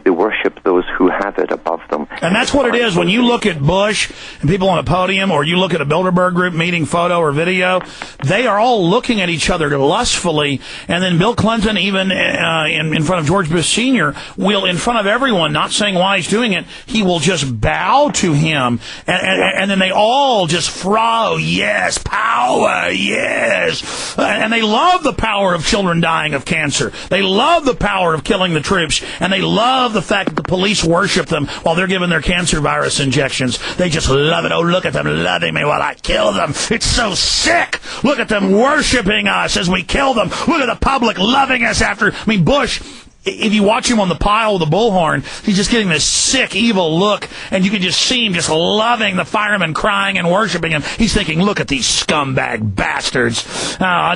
they worship those who have it above them. And that's what it is. When you look at Bush and people on a podium, or you look at a Bilderberg group meeting photo or video, they are all looking at each other lustfully. And then Bill Clinton, even in front of George Bush Sr., will, in front of everyone, not saying why he's doing it, he will just bow to him. And then they all just frow, yes, power, yes. And they love the power of children dying of cancer. They love the power of killing the troops. And they love the fact that the police worship them while they're giving their cancer virus injections. They just love it. Oh, look at them loving me while I kill them. It's so sick. Look at them worshiping us as we kill them. Look at the public loving us after. I mean, Bush, if you watch him on the pile with the bullhorn, he's just getting this sick, evil look, and you can just see him just loving the firemen, crying and worshiping him. He's thinking, look at these scumbag bastards.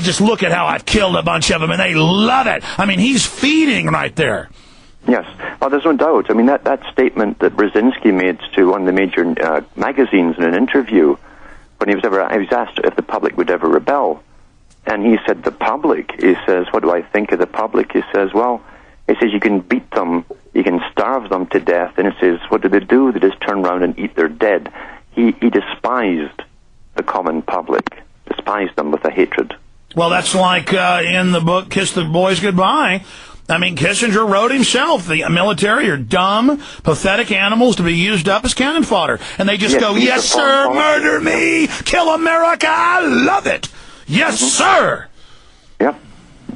Just look at how I've killed a bunch of them, and they love it. I mean, he's feeding right there. Yes. Well, there's no doubt. I mean, that statement that Brzezinski made to one of the major magazines in an interview, when he was asked if the public would ever rebel, and he said, the public, he says, what do I think of the public? He says, well, he says, you can beat them, you can starve them to death, and he says, what do? They just turn around and eat their dead. He despised the common public, despised them with a hatred. Well, that's like in the book, Kiss the Boys Goodbye. I mean, Kissinger wrote himself, the military are dumb, pathetic animals to be used up as cannon fodder. And they just go, yes, sir, murder me, kill America, I love it. Yes, sir. Yep.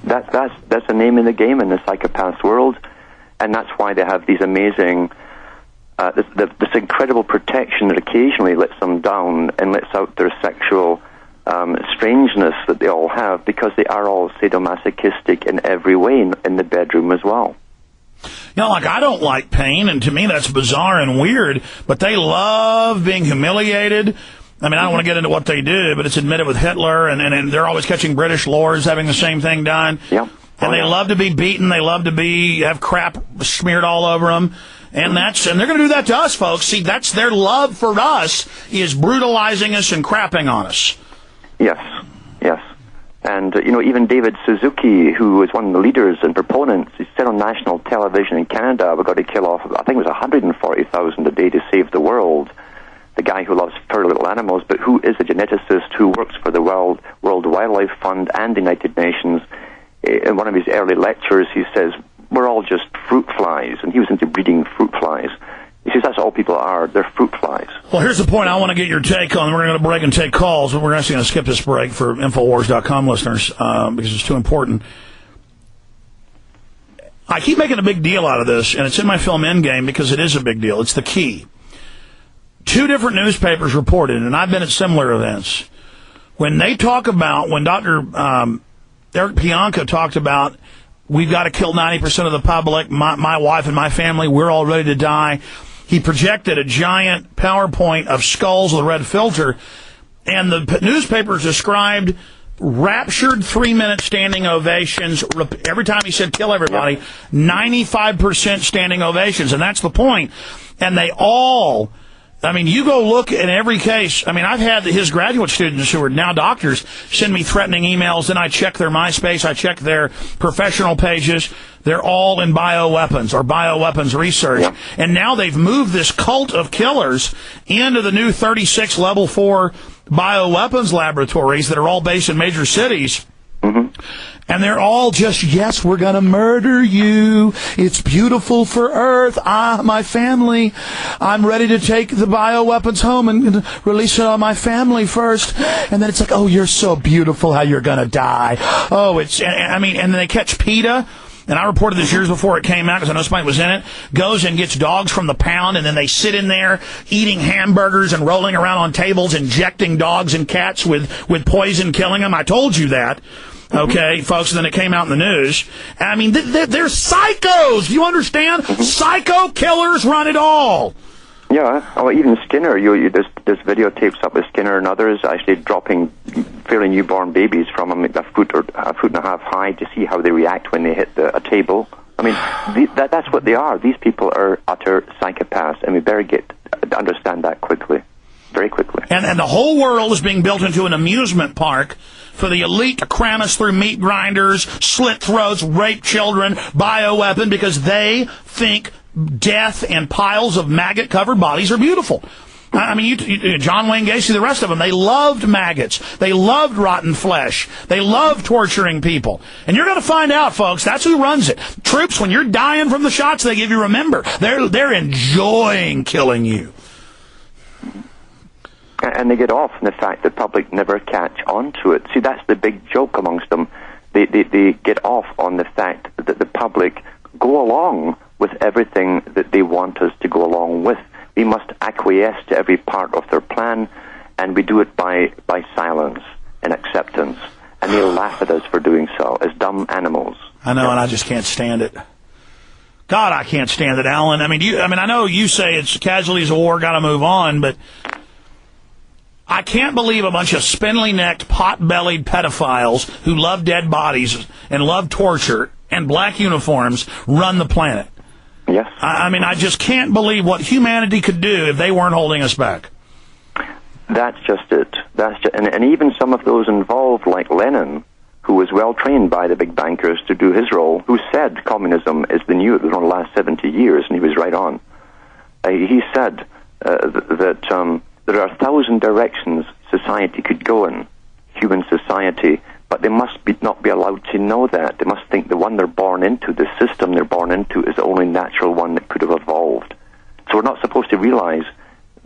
That's the name of the game in the psychopath world. And that's why they have these amazing, this incredible protection that occasionally lets them down and lets out their sexual strangeness that they all have, because they are all sadomasochistic in every way in the bedroom as well. You know, like, I don't like pain, and to me that's bizarre and weird, but they love being humiliated. I mean, I don't want to get into what they do, but it's admitted with Hitler, and they're always catching British lords having the same thing done. Yep. And they love to be beaten. They love to have crap smeared all over them. And they're going to do that to us, folks. See, that's their love for us, is brutalizing us and crapping on us. Yes, yes. And, even David Suzuki, who was one of the leaders and proponents, he said on national television in Canada, we've got to kill off, I think it was 140,000 a day to save the world. The guy who loves poor little animals, but who is a geneticist who works for the World Wildlife Fund and the United Nations. In one of his early lectures, he says, we're all just fruit flies, and he was into breeding fruit flies. He says that's all people are. They're fruit flies. Well, here's the point I want to get your take on. We're going to break and take calls, but we're actually going to skip this break for Infowars.com listeners because it's too important. I keep making a big deal out of this, and it's in my film Endgame because it is a big deal. It's the key. 2 different newspapers reported, and I've been at similar events, when Dr. Eric Pianka talked about, we've got to kill 90% of the public, my wife and my family, we're all ready to die. He projected a giant PowerPoint of skulls with a red filter, and the newspapers described raptured 3-minute standing ovations. Every time he said kill everybody, 95% standing ovations, and that's the point. And they all... I mean, you go look in every case. I mean, I've had his graduate students who are now doctors send me threatening emails. Then I check their MySpace. I check their professional pages. They're all in bioweapons or bioweapons research. Yeah. And now they've moved this cult of killers into the new 36 level 4 bioweapons laboratories that are all based in major cities. Mm-hmm. And they're all just, yes, we're going to murder you. It's beautiful for Earth. My family. I'm ready to take the bioweapons home and release it on my family first. And then it's like, oh, you're so beautiful how you're going to die. Oh, and then they catch PETA. And I reported this years before it came out because I know somebody was in it, goes and gets dogs from the pound, and then they sit in there eating hamburgers and rolling around on tables, injecting dogs and cats with poison, killing them. I told you that. Okay, folks, and then it came out in the news. I mean, they're psychos. Do you understand? Psycho killers run it all. Yeah, well, even Skinner, there's videotapes up with Skinner and others actually dropping fairly newborn babies from a foot and a half high to see how they react when they hit a table. I mean, that's what they are. These people are utter psychopaths, and we better understand that quickly, very quickly. And the whole world is being built into an amusement park for the elite to cram us through meat grinders, slit throats, rape children, bioweapon, because they think death and piles of maggot-covered bodies are beautiful. I mean, John Wayne Gacy, the rest of them, they loved maggots. They loved rotten flesh. They loved torturing people. And you're going to find out, folks, that's who runs it. Troops, when you're dying from the shots they give you, remember, they're enjoying killing you. And they get off on the fact the public never catch on to it. See, that's the big joke amongst them. They get off on the fact that the public go along with everything that they want us to go along with. We must acquiesce to every part of their plan, and we do it by silence and acceptance. And they laugh at us for doing so, as dumb animals. I know, and I just can't stand it. God, I can't stand it, Alan. I mean, I know you say it's casualties of war, got to move on, but I can't believe a bunch of spindly-necked, pot-bellied pedophiles who love dead bodies and love torture and black uniforms run the planet. Yes. I mean, I just can't believe what humanity could do if they weren't holding us back. That's just it. And even some of those involved, like Lenin, who was well trained by the big bankers to do his role, who said communism is the new, it was going to last 70 years, and he was right on. He said that there are 1,000 directions society could go in, human society, but they must not be allowed to know that. They must think the one they're born into, the system they're born into, is the only natural one that could have evolved. So we're not supposed to realize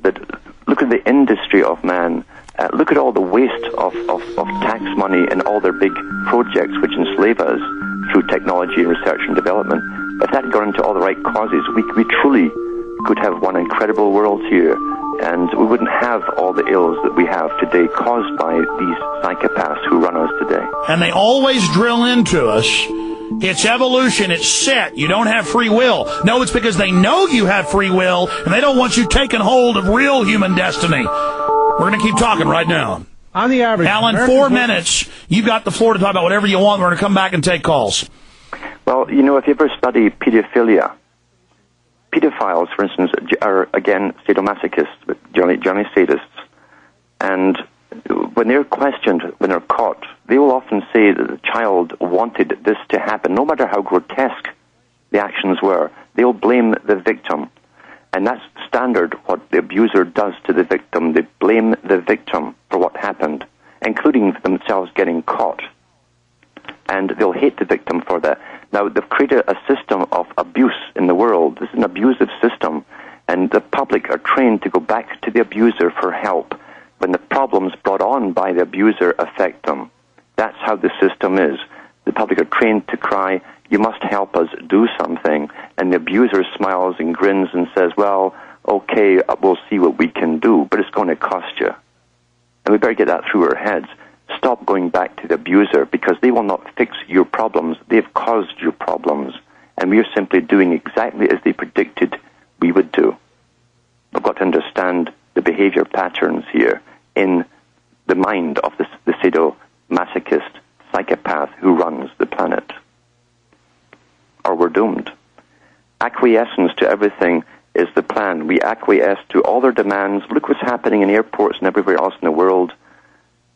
that, look at the industry of man, look at all the waste of tax money and all their big projects which enslave us through technology and research and development. If that got into all the right causes, we truly could have one incredible world here, and we wouldn't have all the ills that we have today caused by these psychopaths who run us today. And they always drill into us, it's evolution, it's set, you don't have free will. No, it's because they know you have free will, and they don't want you taking hold of real human destiny. We're going to keep talking right now. On the average, Alan, 4 minutes. You've got the floor to talk about whatever you want. We're going to come back and take calls. Well, if you ever study pedophilia, pedophiles, for instance, are, again, sadomasochists, but generally sadists. And when they're questioned, when they're caught, they will often say that the child wanted this to happen. No matter how grotesque the actions were, they'll blame the victim. And that's standard what the abuser does to the victim. They blame the victim for what happened, including themselves getting caught. And they'll hate the victim for that. Now, they've created a system of abuse in the world. This is an abusive system, and the public are trained to go back to the abuser for help when the problems brought on by the abuser affect them. That's how the system is. The public are trained to cry, "You must help us do something," and the abuser smiles and grins and says, "Well, okay, we'll see what we can do, but it's going to cost you." And we better get that through our heads. Stop going back to the abuser, because they will not fix your problems. They've caused your problems. And we are simply doing exactly as they predicted we would do. We've got to understand the behavior patterns here in the mind of the sadomasochist psychopath who runs the planet. Or we're doomed. Acquiescence to everything is the plan. We acquiesce to all their demands. Look what's happening in airports and everywhere else in the world.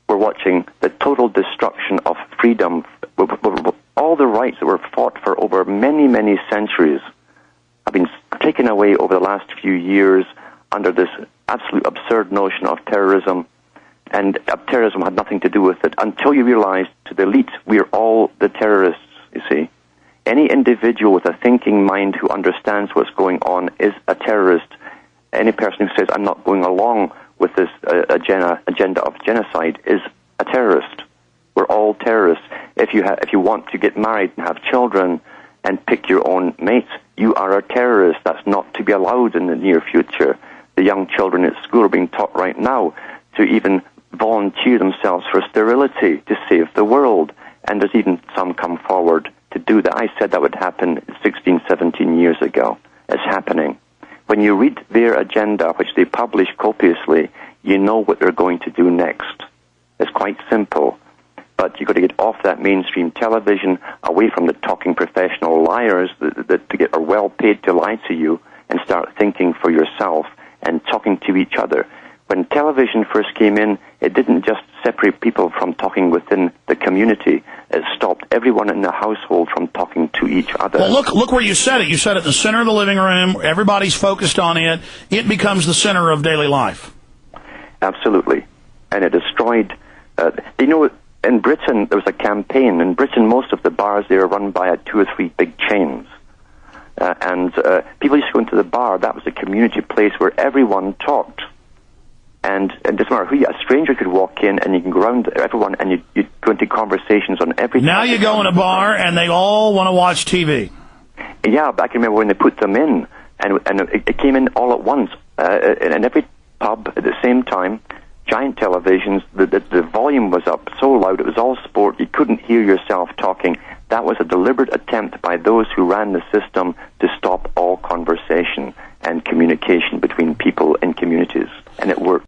We're watching the total destruction of freedom. All the rights that were fought for over many, many centuries have been taken away over the last few years under this absolute absurd notion of terrorism. And terrorism had nothing to do with it until you realize, to the elite, we're all the terrorists, you see. Any individual with a thinking mind who understands what's going on is a terrorist. Any person who says, "I'm not going along with this agenda of genocide," is a terrorist. We're all terrorists. If you want to get married and have children and pick your own mates, you are a terrorist. That's not to be allowed in the near future. The young children at school are being taught right now to even volunteer themselves for sterility to save the world. And there's even some come forward to do that. I said that would happen 16, 17 years ago. It's happening. When you read their agenda, which they publish copiously, you know what they're going to do next. It's quite simple. But you've got to get off that mainstream television, away from the talking professional liars that are well paid to lie to you, and start thinking for yourself and talking to each other. When television first came in, it didn't just separate people from talking within the community. it stopped everyone in the household from talking to each other. Well, look where you said it. You said it in the center of the living room. Everybody's focused on it. It becomes the center of daily life. Absolutely. And it destroyed... in Britain, there was a campaign. In Britain, most of the bars there are run by 2 or 3 big chains. And people used to go into the bar. That was a community place where everyone talked. And it doesn't matter who a stranger could walk in, and you can go around everyone, and you'd go into conversations on every... Now you go in a bar, and they all want to watch TV. Yeah, but I can remember when they put them in, and it came in all at once. In every pub at the same time, giant televisions, the volume was up so loud, it was all sport, you couldn't hear yourself talking. That was a deliberate attempt by those who ran the system to stop all conversation and communication between people in communities, and it worked.